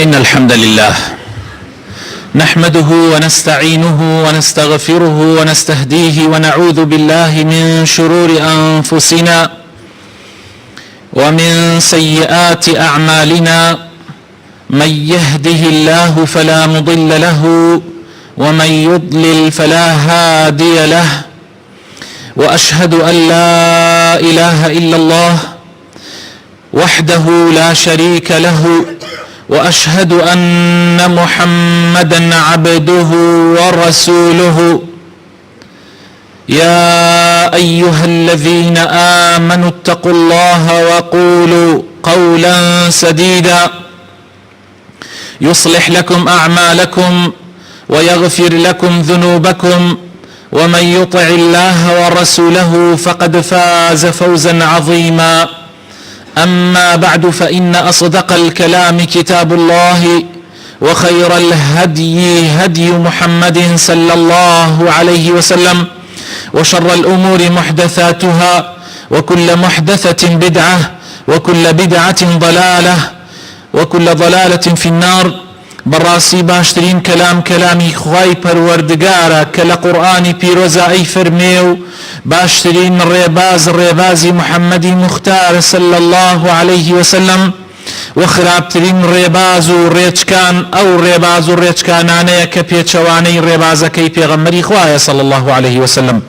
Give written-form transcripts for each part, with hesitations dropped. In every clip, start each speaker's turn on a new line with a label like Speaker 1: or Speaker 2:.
Speaker 1: إن الحمد لله نحمده ونستعينه ونستغفره ونستهديه ونعوذ بالله من شرور أنفسنا ومن سيئات أعمالنا. من يهده الله فلا مضل له ومن يضلل فلا هادي له، وأشهد أن لا إله إلا الله وحده لا شريك له، وأشهد أن محمدا عبده ورسوله. يا أيها الذين آمنوا اتقوا الله وقولوا قولا سديدا يصلح لكم أعمالكم ويغفر لكم ذنوبكم، ومن يطع الله ورسوله فقد فاز فوزا عظيما. أما بعد، فإن أصدق الكلام كتاب الله، وخير الهدي هدي محمد صلى الله عليه وسلم، وشر الأمور محدثاتها، وكل محدثة بدعة، وكل بدعة ضلالة، وكل ضلالة في النار. براسی باشترین کلامی خوای پروردگارە کە لە قورئانی پیرۆزە ئەی فەرمێ و باشترین ڕێبازی محەممەدی مختار صلی الله عليه وسلم، و خراپترین ڕێباز و ڕێچکان ئەو ڕێباز و ڕێچکانانەیە کە پێچەوانەی ڕێبازەکەی پێغەمبەری خوایە صلی الله عليه وسلم.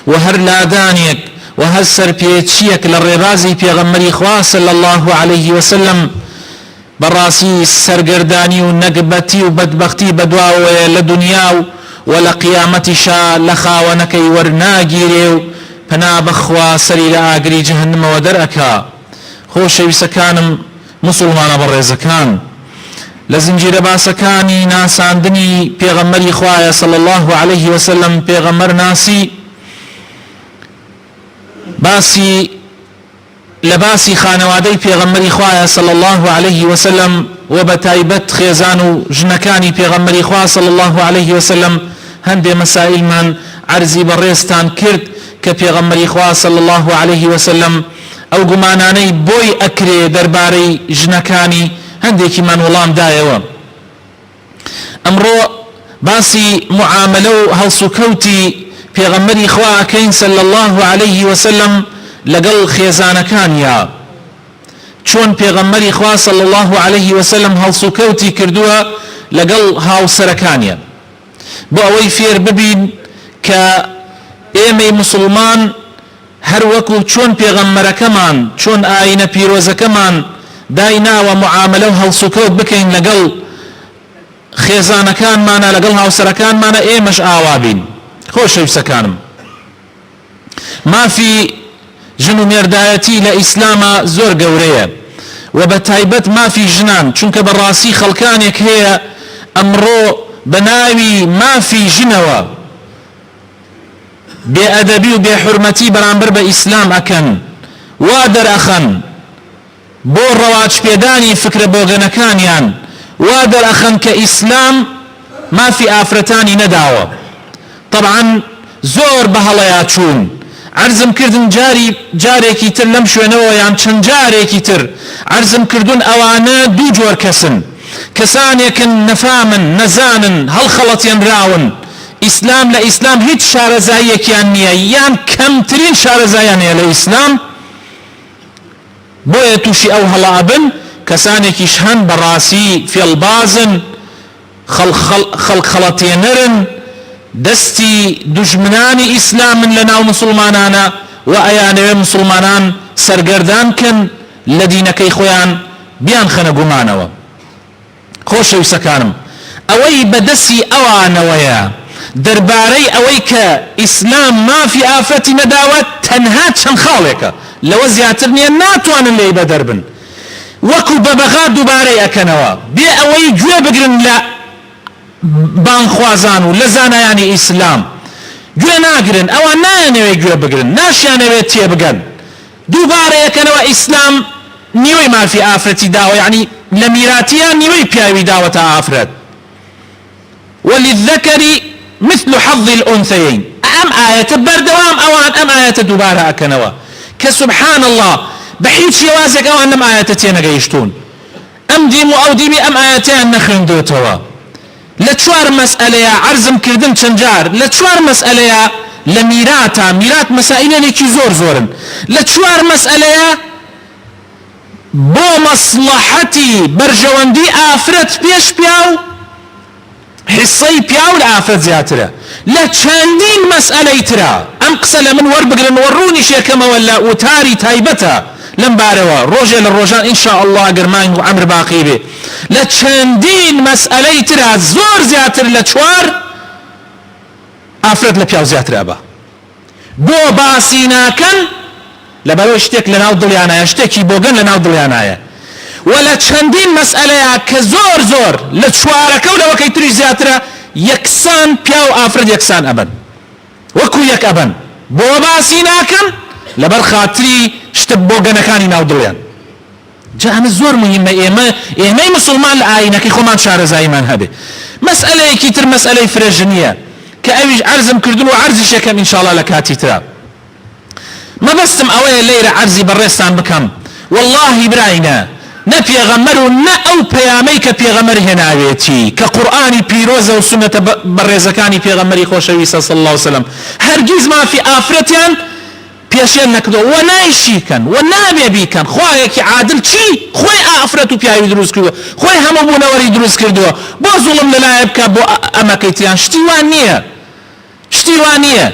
Speaker 1: و هەر لادانێک و هەر سەرپێچیەک لە ڕێبازی پێغەمبەری خوا صلی الله عليه وسلم بەڕاستی سەرگەردانی و نەگبەتی و بەدبەختی بەدواوەیە لە دنیا و لە قیامەتیشا لە خاوەنەکەی وەرناگیرێ و پەنا بەخوا سەری لە ئاگری جەهەنەمەوە دەرئەکا. خۆشەویستەکانم موسڵمانە بەڕێزەکان، لە زنجیرە باسەکانی ناساندنی پێغەمبەری خوایە صلی الله عليه وسلم پێغەمبەر ناسی لباسی خانوادەی پێغەمبەری خوایە صلی الله عليه وسلم، و بەتایبەت خێزان و ژنەکانی پێغەمبەری خوا صلی الله عليه وسلم هەندێ مەسائلمان عەرزی بەڕێزتان کرد کە پێغەمبەری خوا صلی الله عليه وسلم ئەو گومانانەی بۆی ئەکرێ دەربارەی ژنەکانی هەندێکیمان وەڵام دایەوە. ئەمڕۆ باسی معاملە و هەڵسوکەوتی پێغەمبەری خوا ئەکەین صلی الله عليه وسلم لەگەڵ خێزانەکانیا، چۆن پێغەمبەری خوا صلی الله عليه وسلم هەڵسوکەوتی کردووە لەگەڵ هاوسەرەکانیە، بۆ ئەوەی فێر ببین کە ئێمەی موسڵمان هەر وەکو چۆن پێغەمبەرەکەمان، چۆن ئاینە پیرۆزەکەمان دایناوە معاملە و هەڵسوکەوت بکەین لەگەڵ خێزانەکانمانە، لەگەڵ هاوسەرەکانمانە، ئێمەش ئاوا بین. خۆشەویستەکانم، مافی ژن و مێردایەتی لە ئیسلامە زۆر گەورەیە، و بە تایبەت مافی ژنان، چونکە بەڕاستی خەڵکانێک هەیە ئەمڕۆ بە ناوی مافی ژنەوە بێئەدەبی و بێحورمەتی بەرامبەر بە ئیسلام ئەکەن، وا دەرئەخەن بۆ ڕەواج پێدانی فکرە بۆگەنەکانیان، وا دەرئەخەن کە ئیسلام مافی ئافرەتانی نەداوە. طبعا زۆر بە هەڵەیا چوون، عرضم کردن جارێکی تر لەم شوێنەوە یان چەند جارێکی تر عرضم کردون ئەوانە دوو جۆر کەسن، کەسانێکن نەفامن، نەزانن، هەڵخەڵەتێنراون. ئیسلام لە ئیسلام هیچ شارەزاییەکیان نییە، یان کەمترین شارەزاییان هەیە لە ئیسلام، بۆیە تووشی ئەو هەڵابن. کەسانێکیش هەن بەڕاستی فێڵبازن، خەڵخەڵەتێنەرن، دەستی دوژمنانی ئیسلامن لە ناو مسلمانانە، و ئەیانەوێ مسلمانان سەرگەردان کەن لە دینەکەی خۆیان بیان خەنە گومانەوە. خۆشەویستەکانم، ئەوەی بەدەستی ئەوانەوەیە دەربارەی ئەوەی کە ئیسلام مافی ئافرەتی نەداوە تەنها چەند خاڵێکە، لەوە زیاتر نییە، ناتوانن لێی بەدەربن، وەکو بەبەغا دووبارەی ئەکەنەوە، بێ ئەوەی گوێ بگرن لە بانخوازان و لە زانایانی ئیسلام، گوێ ناگرن، ئەوان نایانەوێت گوێ بگرن، ناشیانەوێت تێبگەن، دووبارە یەکەنەوە ئیسلام نیوەی مافی ئافرەتی داوە، یعنی لە میراتیان نیوەی پیاوی داوەتە ئافرەت. وللذكر مثل حظ الأنثيين. ئەم ئاەتە بەردەوام ئەوان ئەم ئاەتە دووبارە ئەکەنەوە کە سبحان الله بە هیچ شێوازێک ئەوان لەم ئاەتە تێنەگەیشتون. ام ديم او ديمي ام اياتيان نخويندوتوا لچوار مسألة عرضم كردن چنجار لچوار مسألة لميراتا ميرات مسائل لكي زور زورن لچوار مسألة بو مصلحتي برجواندي آفرت بيش بياو حصي بياو لآفرت زياترا لچاندين مسألة ترى ام قسل من وربقلن وروني شيكما ولا وتاري تايبتا لمباروا روجه للروجان ان شاء الله قرمان وعمر باقي به لچاندين مسألة ترى زور زياتر لچوار آفرت لبياو زياتر ابا بو باسينا كان لبرو اشتك لناو دليانا اشتكي بوغن لناو دليانا ولا چندين مسألة كزور زور لچواركو لو كي تريج زياتر يكسان بياو آفرت يكسان ابن وكو يك ابن بو باسينا كان لبر خاطري شتب بوغن كاني ناو دليان جاء الزور مهمة إيماي مسلمان لآينك خومان شارزاي من هبه مسألة كتر مسألة فرجنية كأويج عرزم كردن وعرزي شكم إن شاء الله لكاتي ترى ما بستم أولا ليرة عرزي برستان بكم والله براينا نا بيغمرو نا أو بياميك بيغمر هنا بيتي كقرآني بيروزة وسنة برزكاني بيغمري خوشويسة صلى الله عليه وسلم هرگيز ما في آفرتيان پیشین نکدو و نایشی کن و نابی بی کن خواهی عادل چی خوی آفرتو پیاوی دروز کردو خوی همو بونوری دروز کردو با ظلم للایب که با امکیتیان شتیوانیه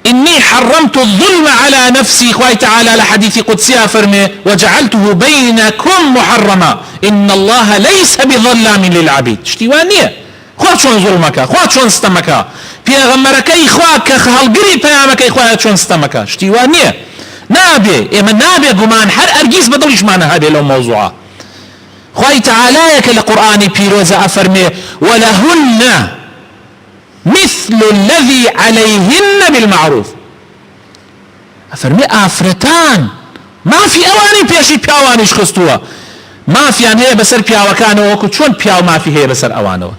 Speaker 1: إني حرمت الظلم على نفسي خوي تعالى لحديث قدسي فرمي وجعلته بينكم محرما إن الله ليس بظلام للعبيد شتيوانية خواه چون ظلمك خواه چون ستمك پیغمبرکی خواه که هلگری پیامکی خواه چون ستمك شتيوانية نابي اما نابي قمان هر ارجيز بدلش معنا هذه لو موضوعه خوي تعالى يك القرآن بيروز أفرمي ولهن مثل الذي عليهن بالمعروف أفرمي آفرتان ما في أواني بيشي بياوانيش خستوا ما في أن هي بسر بياوكانو وكو چون بياو ما في هي بسر أوانو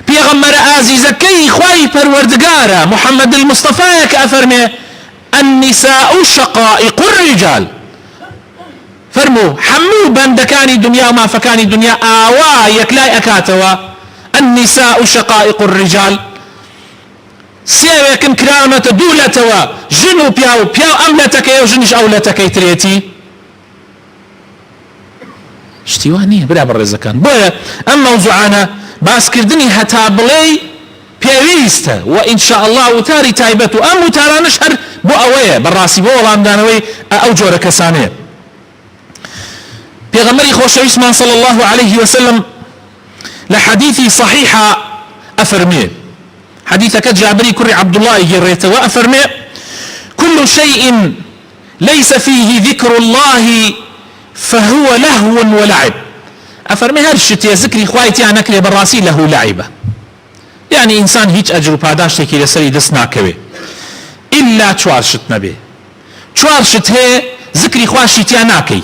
Speaker 1: بيغمر عزيزكي خواهي پروردگارا محمد المصطفى كأفرمي النساء شقائق الرجال فرمو حمو بندكاني دنيا وما فكاني دنيا آوا يكلاي أكاتوا النساء شقائق الرجال سيوكم كرامة دولتوا جنو بياو أملتك يو جنش أولتك يتريتي اشتوانيه بلا بالرزكان بويا أما موضوعنا باس كردني هتا بلي بيويستا وإن شاء الله وتاري تايبتو أم وتارانش هر بو أويه بالراسي بو والله دانوي أو جورة كسانية بيغمري خوش عثمان صلى الله عليه وسلم لحديثي صحيحة أفرمي حديثك جابري كري عبد الله جريته وأفرمي كل شيء ليس فيه ذكر الله فهو لهو ولعب أفرمي هرشت يا ذكري خوايتي أنا كلي براسي له لعبة يعني إنسان هيج أجر باداش تكي لسري دسناكوي إلا چوارشت نبي چوارشت هي ذكري خواشتي أناكي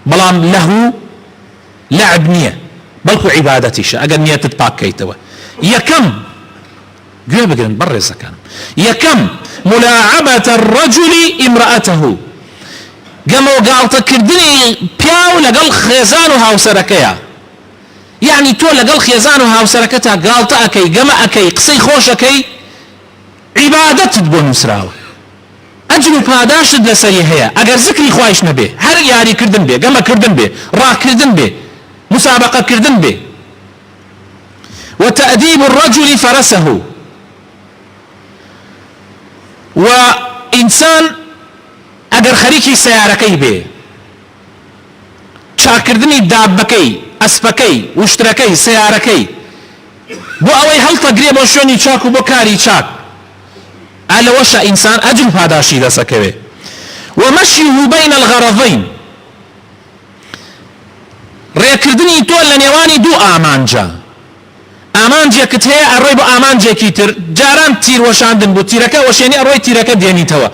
Speaker 1: بلام له لعب نية بلكو عبادتيش أقل نية تتباك كيتوا يكم قوي بقرن برزا كان يكم ملاعبة الرجل امرأته قاموا قال تكردني بياو لقل خيزانو هاو سركيا يعني تو لقل خيزانو هاو سركتها قال تأكي قام أكي قصي خوش أكي عبادت تبون مسراو أجلو باداش لسري هيا أقر ذكري خوايش نبي هر ياري كردن بي قام كردن بي راه كردن بي مسابقة كردن به وتأديب الرجل فرسه وإنسان أجر خريكي سياركي به شاكردني دابكي أسبكي واشتركي سياركي بو أوي هل تقريبا شوني شاكو بكاري شاك على وشا إنسان أجل فاداشي لسكبه ومشيه بين الغرضين ڕێکردنی تۆ لە نێوانی دوو ئامانجا ئامانجێکت هەیە ئەڕۆی بۆ ئامانجێکی تر جاران تیروەشاندن بۆ تیرەکە وەشێنی ئەڕۆی تیرەکە دێنیتەوە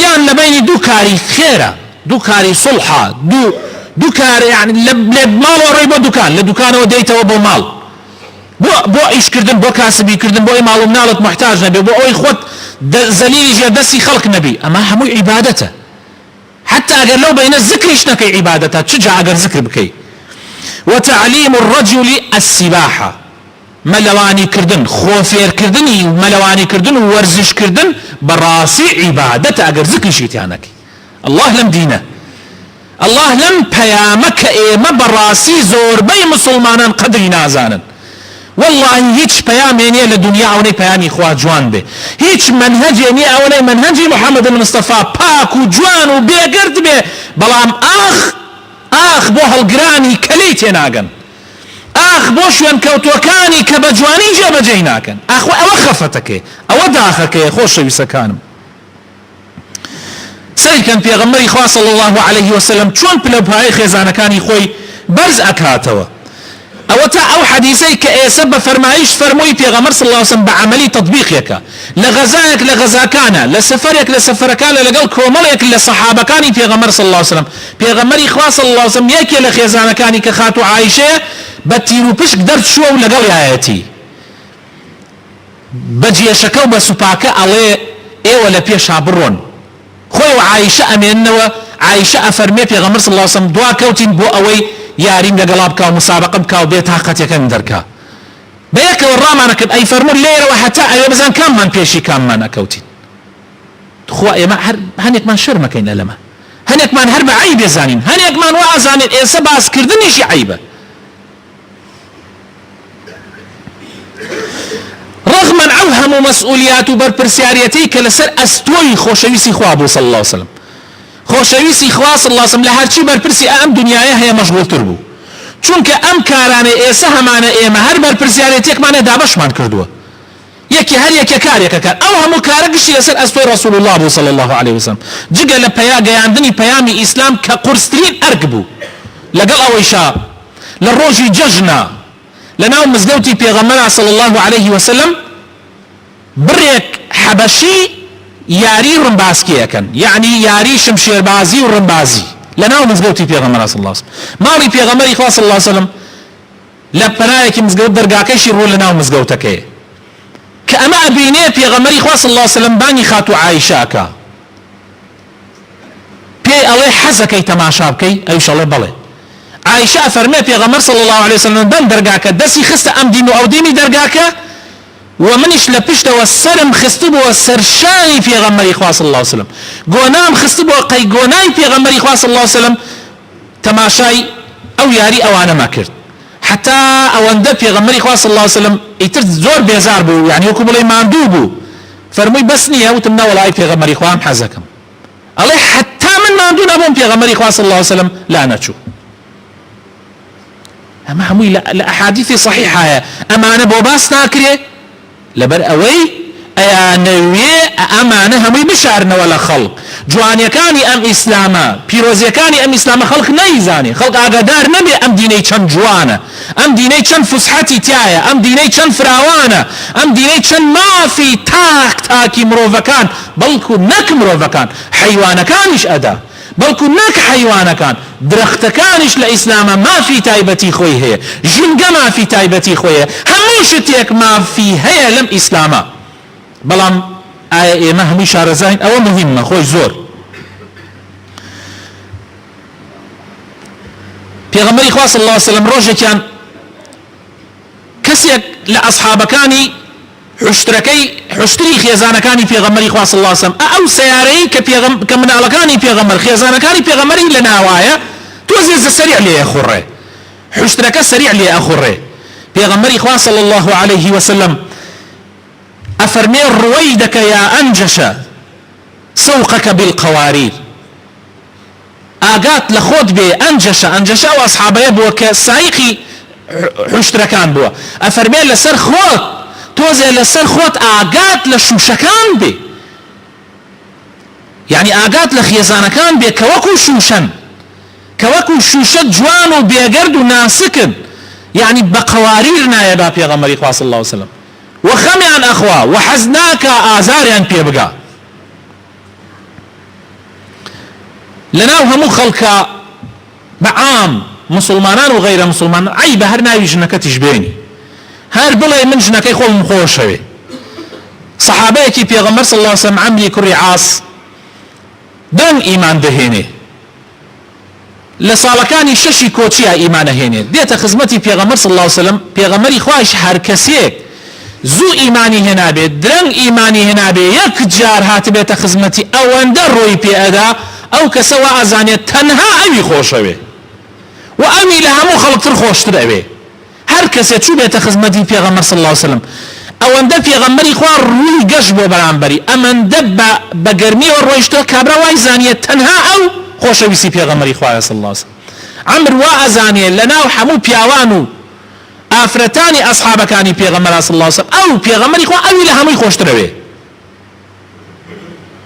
Speaker 1: یان لە بینی دوو کاری خێرە دوو کاری سڵحە دوو کار یعنی لە ماڵ ئەڕۆی بۆ دوکان لە دوکانەوە دەیتەوە بۆ ماڵ بۆ ئیشکردن بۆ کاسبیکردن بۆ ئەی ماڵ و مناڵت محتاج نەبێ بۆ ئەوەی خۆت زەلیلی ژێر دەستی خەڵک نەبی ئەمە هەمووی عیبادەتە حتا ئەگەر لەو بینە ذکریش نەکەی عیبادەتە چ جا ئەگەر ذکر بکەی وتعليم الرجل السباحة ملواني كردن خوفير كردني وملواني كردن وورزش كردن براسي عبادة اگر ذكر شيطانك الله لم دينه الله لم بيامك ايما براسي زور بي مسلمانان قدري نازانا والله هيج بياميني لدنيا اوني بيامي خواه جوان بي هيج منهجيني اوني منهجي محمد المصطفى باك وجوان وبيقرد بي بلام اخ بو هالقراني كليتي ناقن اخ بو شوان كوتوكاني كبجواني جاب جيناكن اخ او خفتك او داخك خوش بسكانم سيد كان پیغمبري خوا صلى الله عليه وسلم چون پلوپای خزانکانی خوي برز اكاتوا او حديثي كأسب فرمايش فرموي پیغمبر صلى الله عليه وسلم بعملي تطبيق يكا لغزاك لغزاكانا لسفرك لسفركانا لقل كوملك لصحابكاني پیغمبر صلى الله عليه وسلم پیغمبري خوا صلى الله عليه وسلم يكي لخزانكاني كخاتو عائشة بتيرو پشك درد شو لقل آياتي بجي شكو بسوباكا علي ايوه لبيش عبرون خوي وعائشة أمينوا عائشة أفرمي پیغمبر صلى الله عليه وسلم دعا كوتين بو اوي ياريم لقلاب كاو مسابقة بكاو بيت حقت يكن دركا بيك والرامانا كب اي فرمو الليلة وحتى اي مزان كام من بيشي كام من اكوتين خوا ايما هنيك من شر مكين لما هنيك من هرب عيب يزانين هنيك من وعزانين اي سباس كردني شي عيبه رغم اوهم مسؤوليات بربرسياريتي كلسر استوي خوشويسي خوابو صلى الله عليه وسلم خوشويسي خوا صلى الله عليه وسلم لهرچی برپرسی ام دنیای هي مشغول تربو چونکه ام کارانه ایسه همانه ایمه هر برپرسیاريتيك مانه دابشمان کردوه یکی هر یکی کار یکی کار او همو کارگشی لسر استوي رسول الله صلى الله عليه وسلم جگه لپیا گیاندنی پیامی اسلام كقرسترين ارقبو لقل اويشا للروجي ججنا لناو مزقوتي پیغمبر صلى الله عليه وسلم بريك حبشي ياري رمباسكي اكن يعني ياري شمشير بازي ورمبازي لناو مزقوتي پیغمبر صلى الله عليه وسلم مالي پیغمبر خوا صلى الله عليه وسلم لبنايك مزقوت درقاكيش يرو لناو مزقوتك كأما ابيني پیغمبر خوا صلى الله عليه وسلم باني خاتو عائشاكا بي الله حزكي تماشابكي ايش الله بلي عائشة فرمي پیغمبر صلى الله عليه وسلم بان درقاكا دسي خست ام دينو او ديني درقاكا ومنش لبشت والسرم خستبو والسرشاني في غمري خوا صلى الله عليه وسلم قونام خستبو قي قوناي في غمري خوا صلى الله عليه وسلم تماشاي او ياري او انا ما كرت حتى او اندب في غمري خوا صلى الله عليه وسلم يترد زور بيزار بو يعني يكون لي ما اندوبو فرمي بسني او تمنا ولا في غمري خوا محزكم الله حتى من ما اندون ابون في غمري خوا صلى الله عليه وسلم لا نتشو اما همي لاحاديث صحيحه اما انا بوباس ناكري لبر اوي ايا نوي امانه همي بشارنا ولا خلق جوانيكاني ام اسلاما بيروزيكاني ام اسلاما خلق نيزاني خلق اقدار نبي ام ديني چن جوانا ام ديني چن فسحتي تايا ام ديني چن فراوانا ام ديني چن ما في تاكي مروفكان بلكو نك مروفكان حيوانكانش ادا بلكو نك حيوانكان درختكانش لإسلام ما في تايبتي خوي هي جنگا ما في تايبتي خوي هموشتيك ما في هي لم إسلاما بلام آية ما همي شارزين او مهمة خوي زور پیغمبری خواه صلى الله عليه وسلم روجه كان كسيك لأصحابكاني حشتري خيزانكاني پیغمبری خواه صلى الله عليه وسلم او سياري كمنالكاني پیغمبر خيزانكاني پیغمبري لناوايا توزيز السريع لي اخره حشترك السريع لي اخره پیغمبری خواه صلى الله عليه وسلم افرمي رويدك يا انجش سوقك بالقوارير آقات لخود بي انجش واصحابه بو كسايقي حشتركان بو افرمي لسر خود توزي لسر خود آقات لشوشكان بي يعني آقات لخيزانكان بي كوكو شوشن كوكو شوشت جوان وبيقرد وناسكن يعني بقواريرنا يا پیغمبر اخوة صلى الله عليه وسلم وخمي عن اخوة وحزناك آزاري عن بيبقى لنا همو خلقا بعام مسلمانان وغير مسلمان عيبه هر ناوي جنك تشبيني هر بلا من جنك يخول مخوش شوي صحابيكي پیغمبر صلى الله عليه وسلم عمي كري عاص دون ايمان دهيني لصالكاني ششي كوتشيا إيمان هيني ديتا خزمتي بيغمر صلى الله عليه وسلم بيغمري خواش هر كسيك زو إيماني هنا بي درن إيماني هنا بي يك جار هات بيتا خزمتي أو اندر روي بي أدا أو كسوا أزاني تنها أمي خوشوي وأمي لها مو خلق ترخوش ترأبي هر كسي شو بيتا خزمتي بيغمر صلى الله عليه وسلم او اندر پیغمبری خواه روی گشت بو برانبری اما اندر بگرمی و رویشتو کابرا وای زانیه تنها او خوشویسی پیغمبری خواه صلی اللہ علیہ وسلم عمر وا ازانیه لناو حمو پیاوانو افرتانی اصحابکانی پیغمبر صلی اللہ علیہ وسلم او پیغمبری خواه اوی لهموی خوشتروی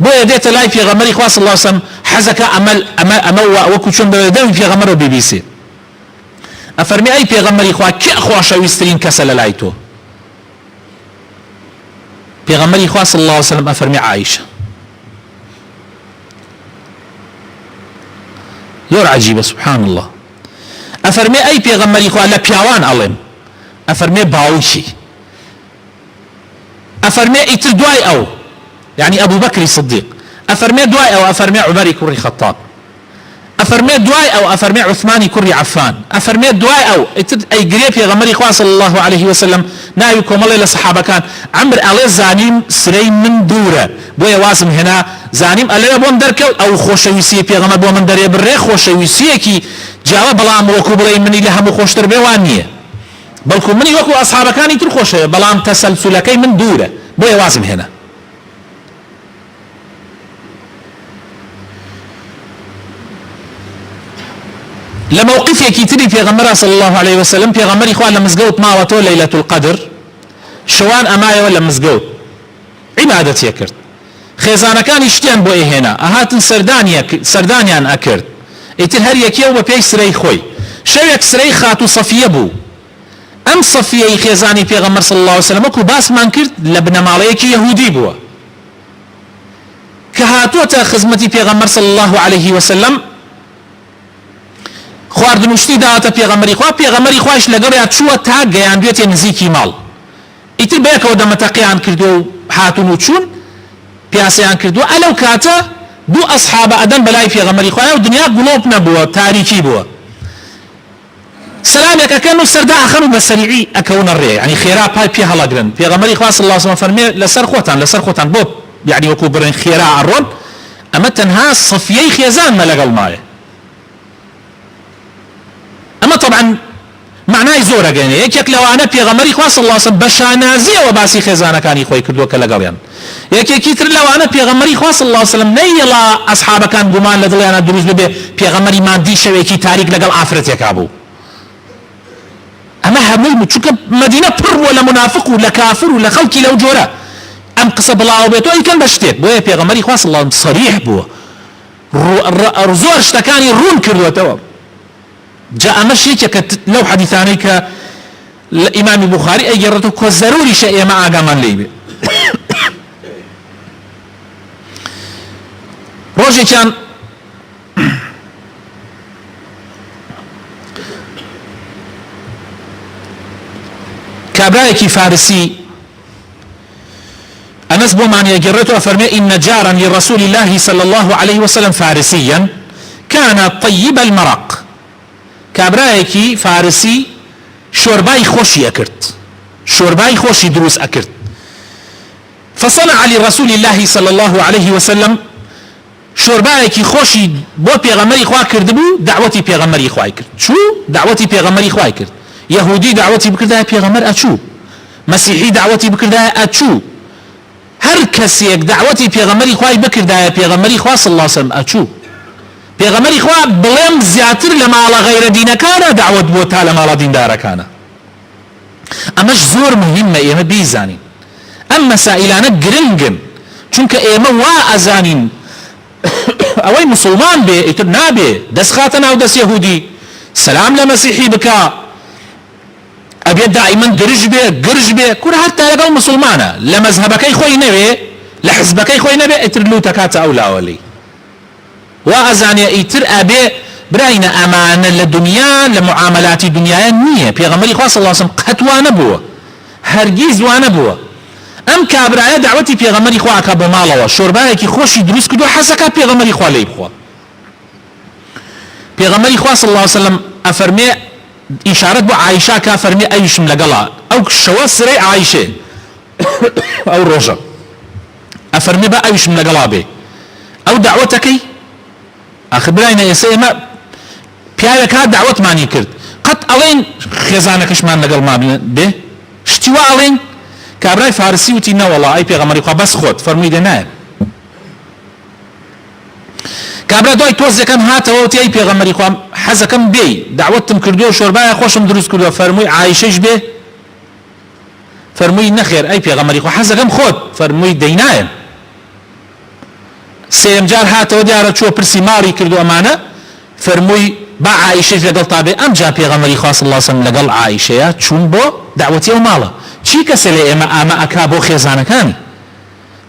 Speaker 1: بویا دیتا لای پیغمبری خواه صلی اللہ علیہ وسلم حزکا امل وکو چون بودن پیغمبر رو ببیسی افرمی ای پیغمبری خواه که خوشویسترین کسل لای تو پیغمبری خواه صلی اللہ علیہ وسلم افرمی عائشة زور عجیبه سبحان الله افرمی ای پیغمبری خواه لپیاوان علم افرمی باوشی افرمی ایتر دوائی او يعني ابو بكر الصديق افرمي دواي او افرمي عمر كري خطاب افرمي دواي او افرمي عثمان كري عفان افرمي دواي او اي قريب يا غمري خواه صلى الله عليه وسلم نايكم الله لصحابه كان عمر علي زانيم سري من دوره بويا واسم هنا زانيم علي بون دركو او خوشويسي بيغمر بو من دري بري خوشويسي كي جواب بلام وكو بلاي مني لهم خوشتر بيوانيه بلكم مني وكو اصحابه كان يتر خوش بلام تسلسلكي من دوره بويا واسم هنا لموقفي كتير في غمرة صلى الله عليه وسلم في غمرة إخوان لمزقوت ما وتو ليلة القدر شوان أماي ولا مزقوت عبادة يكرت خزانة كان يشتين بو هنا أهات سردانيان أكرت إتهر يكيو ببيش سري خوي شويك سري خاتو صفية بو أم صفية خزاني في غمرة صلى الله عليه وسلم وكو باس ما انكرت لبن ماليك يهودي بو كهاتو خزمتي في غمرة صلى الله عليه وسلم خواردن وشتی داواتە پێغەمبەری خوا پێغەمبەری خوایش لەگەڵیان چووە تا گەیاندوێتێ نزیکی ماڵ ئیتر بەیەکەوە دەمەتەقیان کردو و هاتون و چوون پیاسەیان کردووە ئەلەو کاتە دوو ئەسحابە ئەدەن بەلای پێغەمبەری خوایە و دنیا گڵۆپ نەبووە تاریکی بووە سلامێک ئەکەن و سەردا ئەخەن و بە سەریعی ئەکەونە ڕێ یعنی خێرا پای پێ هەڵەگرن پێغەمبەری خوا صلی الله علیه وسلم فەرمێ لەسەر خۆتان بۆ یعنی وەکو بڕێن خێرا ئەڕۆن ئەمە تەنها سەفیەی خێزانمە لەگەڵ مایە اما طبعا معناه زور اگەنێ یەکێک لەوانە پێغەمبەری خوا صلی الله علیه وسلم بەشانازیەوە باسی خێزانەکانی خۆی کردووە کە لەگەڵیان یەکێکی تر لەوانە پێغەمبەری خوا صلی الله علیه وسلم نەیڵا ئەسحابەکان گومان لە دڵیانە دروست ببێ پێغەمبەری مادی شەوێکی تاریک لەگەڵ ئافرەتێکا بوو ئەمە هەمووی چونکە مەدینە پڕ بووە لە منافق و لە کافر و لە خەڵکی لەو جۆرە ئەم قسە بڵاو بێتەوە ئیکەن بە شتێک بۆیە پێغەمبەری خوا صلی الله علیه وسلم صریح بووە زۆر شتەکانی ڕوون کردوەتەوە جاء مشيك لو حديثانيك الإمام البخاري أي جرته كضروري شيء ما أقام لي روجي كان كابرايكي فارسي أنس بومان يجرته أفرمي إن جارا لرسول الله صلى الله عليه وسلم فارسيا كان طيب المرق كابرايكي فارسي شورباي خوشي أكرت شورباي خوشي دروس أكرت فصنع لرسول الله صلى الله عليه وسلم شوربايكي خوشي بو بيغمري خوا كردبو دعوتي بيغمري خوا كرت شو دعوتي بيغمري خوا كرت يهودي دعوتي بكردها بيغمر أتشو مسيحي دعوتي بكردها أتشو هر كسيك دعوتي بيغمري خوا بكردها بيغمري خوا صلى الله عليه وسلم أتشو پێغەمبەری خوا بڵێم زیاتر لە ماڵە غەیرە دینەکانە دعوت بۆ تا لە ماڵە دیندارەکانە ئەمەش زۆر مهمە ئێمە بیزانین ئەم مەسائلانە گرنگن چونکە ئێمە وا ئەزانین ئەوەی مسلمان بێ ئیتر نابێ دەستخاتە ناو دەست یەهودی سەلام لە مەسیحی بکا ئەبێ دائیمەن درژ بێ گرژ بێ کورە هەتا لەگەڵ مسلمانە لە مەزهەبەکەی خۆی نەوێ لە حزبەکەی خۆی نەبێ ئیتر لوتەکاتە ئەو لاوەلەی وأزاني إيتر أبي براينا أمانة للدنيا لمعاملات الدنيا نية بيغمري خاص الله سم قهتوا نبوة هرجيز ونبوة أم كابرايا دعوتي بيغمري خوا كابو مالوا شربايا كي خوشي دروس كدو حسكا بيغمري خوا لي بخوا پیغمبری خوا صلی الله علیه وسلم افرمی اشارت بو عائشه کا فرمی ایشم لگلا او شوا سری عائشه او روجا افرمی با ایشم لگلا به او دعوتکی اخر براین اسما پیاوه که دعوت معنی کرد قط الین خزانکش من لگل ما به شتیوا الین کابرای فارسی وتی نه والله ای پیغمبری خوا بس خود فرمویده نه کابرا دوای تۆزەکەم هاتەوە وتی ئەی پێغەمبەری خوا حەزەکەم بێی دعوەتم کردو و شۆربایە خۆشم دروست کردووە فەرمووی عایشەش بێ فەرمووی نەخێر ئەی پێغەمبەری خوا حەزەکەم خۆت فەرمووی دەینایەن سێم جار هاتەوە دیارە چووە پرسی ماڵی کردو ئەمانە فەرمووی با عایشەش لەگەڵ تا بێ ئەم جا پێغەمبەری خوا صلی الله علیه وسلم لەگەڵ عایشەیە چوون بۆ دعوەتی ئەو ماڵە چی کەسێ لە ئێمە ئامە ئەکا بۆ خێزانەکانی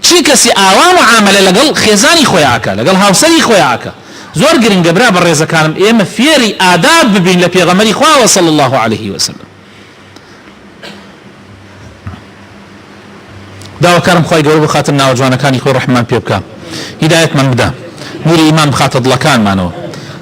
Speaker 1: چی کەسی ئاوا معاملە لەگەڵ خێزانی خۆی ئاکا لەگەڵ هاوسەری خۆی ئاکا زۆر گرنگە برا بە ڕێزەکانم ئێمە فێری ئاداب ببین لە پێغەمبەری خوا صلی الله عليه وسلم داواکارم خۆی گەورە بخاتە ناوە جوانەکانی خۆی ڕەحمان پێ بکە هیدایەتمان بدە نوری ئیمان بخاتە دڵەکانمانەوە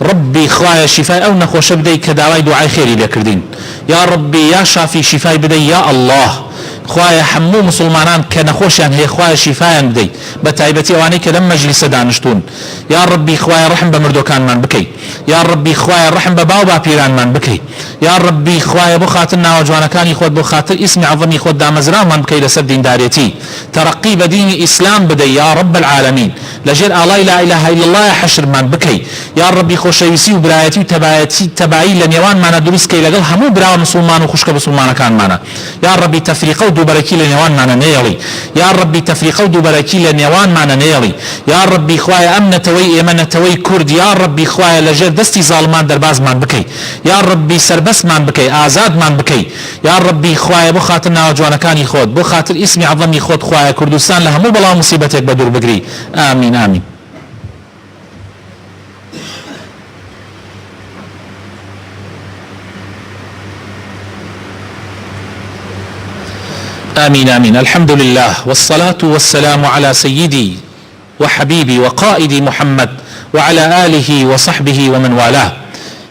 Speaker 1: ربي خوايا شفاء او نخوش بدي كداواي دعاء خيري لكردين يا ربي يا شافي شفاء بدي يا الله خوايا حمو مسلمانان كنخوشيان هي خوايا شفاء بدي بتايبتي واني كلام مجلس دانشتون يا ربي خوايا رحم بمردوكان من بكي يا ربي خوايا رحم بباو بابيران من بكي يا ربي خوايا بخاتنا وجوانكاني خود بخاطر اسم عظمي خود دامزران من بكي لسد دين داريتي ترقي بدين اسلام بدي يا رب العالمين لجر الله لا اله الا الله حشر من بكي يا ربي خوشويسي وبرايتي وتبايتي تبعي لنيوان معنا دروس كي لقل همو برا مسلمان وخشك مسلمان كان معنا يا ربي تفريقه ودوبركي لنيوان معنا نيلي يا ربي تفريقه ودوبركي لنيوان معنا نيلي يا ربي خوايا امن توي امن توي كرد يا ربي خوايا لجر دستي ظالمان درباز من بكي يا ربي سربس من بكي آزاد من بكي يا ربي خوايا بخاطرنا وجوانكاني خود بخاطر اسمي عظمي خود خوايا كردستان لها مو بلا مصيبتك بدور بقري آمين آمين آمين آمين الحمد لله والصلاة والسلام على سيدي وحبيبي وقائدي محمد وعلى آله وصحبه ومن والاه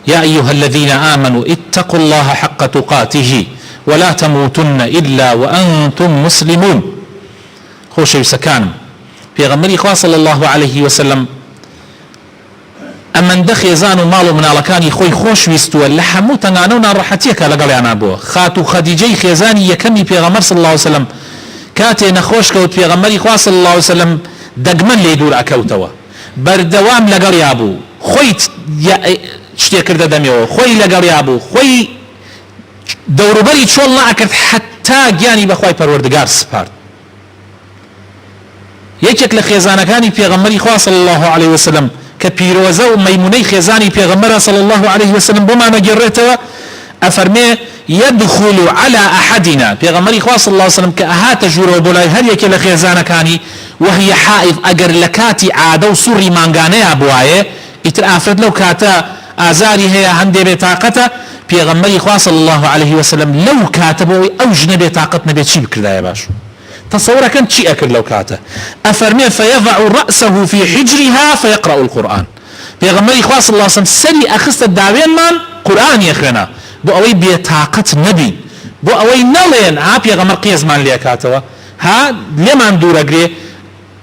Speaker 1: يا أيها الذين آمنوا اتقوا الله حق تقاته ولا تموتن إلا وأنتم مسلمون خوش يسكان في غمري خوا صلى الله عليه وسلم ئەمەندە خێزان و ماڵ و مناڵەکانی خۆی خۆش ویستووە لە هەموو تەنانە و ناڕەحەتیەکە لەگەڵیانە بووە خات و خەدیجەی خێزانی یەکەمی پێغەمبەر صلی الله عليه وسلم کاتێ نەخۆش کەوت پێغەمبەری خوا صلی الله عليه وسلم دەگمەن لێ دوور ئەکەوتەوە بەردەوام لەگەڵیا بوو خۆی شتێ کردە دەمێەوە خۆی لەگەڵیا بوو خۆی دەوروبەری چۆڵ نەئەکرد حتا گیانی بەخوای پەروەردگار سپارد یەکێک لە خێزانەکانی پێغەمبەری خوا صلی الله عليه وسلم كبيروزا وميموني خزاني پیغمبر صلى الله عليه وسلم بما نجرته افرمي يدخل على احدنا پیغمبر خوا صلى الله عليه وسلم كاهات جورو بولاي هر يك لخزانه كاني وهي حائض اگر لكاتي عاده سوري مانغانه ابوايه اترافت لو كاتا ازاري هي هندي بطاقته پیغمبر خوا صلى الله عليه وسلم لو كاتبوا او جنبي طاقتنا بيتشي بكردا يا باشو تصور كان شيء أكل لو كاته أفرمي فيضع رأسه في حجرها فيقرأ القرآن بيغمري خواص الله صلى سري أخست الدعوين من قرآن يخرنا بو أوي بيتاقة نبي بو أوي نلين بيغمر قيز من ليكاتوا ها لمن دور أقري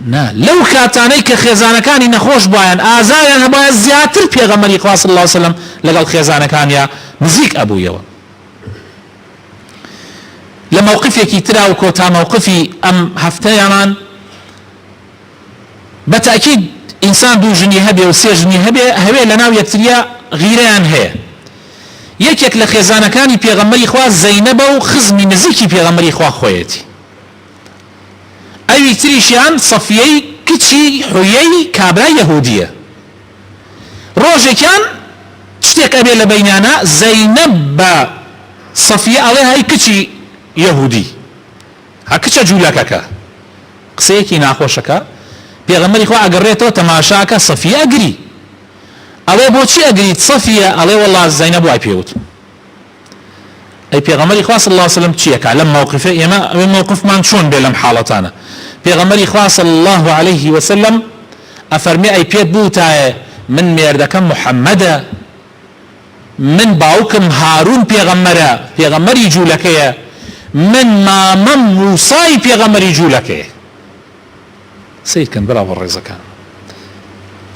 Speaker 1: نا لو كاتاني كخزانة كان نخوش باين آزايا هبايا زياتر بيغمري خواص الله صلى الله عليه وسلم لقال خزانة كان يا مزيك أبو يوم لموقفك ترى وكوتا موقفي أم هفتيامان بالتأكيد إنسان دو جني هبي وسير جني هبي لناو يكتريا غيران هي يك لخزانة كاني بيغمري خوا زينب وخزمي نزيكي بيغمري خوا خويتي أي تريشيان صفيي كتشي حيي كابرا يهودية روجي كان تشتيك أبي لبينانا زينب صفية عليها هاي كتشي يهودي هكذا جولاكا قسيكي ناخوشكا بيغمري خوا اقريتو تماشاكا صفية اقري علي بوشي اقري صفية علي والله زينب واي بيوت اي بيغمري خوا صلى الله عليه وسلم تشيكا لما موقفه ايما موقف من شون بيلم حالتانا بيغمري خوا صلى الله عليه وسلم افرمي اي بيت بوتا من ميردكم محمد من باوكم هارون پیغمبری جولكيه من مامم موسى پیغمبری جولكيه سيد كان برافو الرزا كان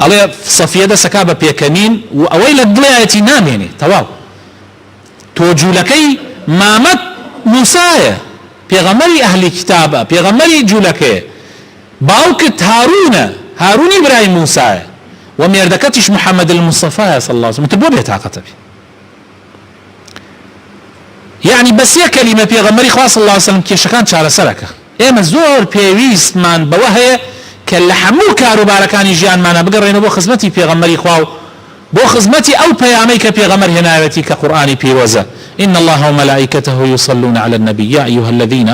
Speaker 1: علي صفيه ده سكابه بيكمين واويل دلياتي ناميني تواو تو جولكي مامت موسى پیغمبری اهل كتابه پیغمبری جولكيه باوكت هارون ابراهيم موسى وميردكتش محمد المصطفى صلى الله عليه وسلم تبو بيتاقته يعني بس هي كلمة پیغمبری خوا صلى الله عليه وسلم كيشكان چاره سركه ايما زور پيويست من بوهي كالحمو كاروباركاني جيان مانا بقرين بو خزمتي پیغمبری خوا بو خزمتي او پیامي كپیغمبر هنايتي كقرآني بيوزا إن الله وملائكته يصلون على النبي يا أيها الذين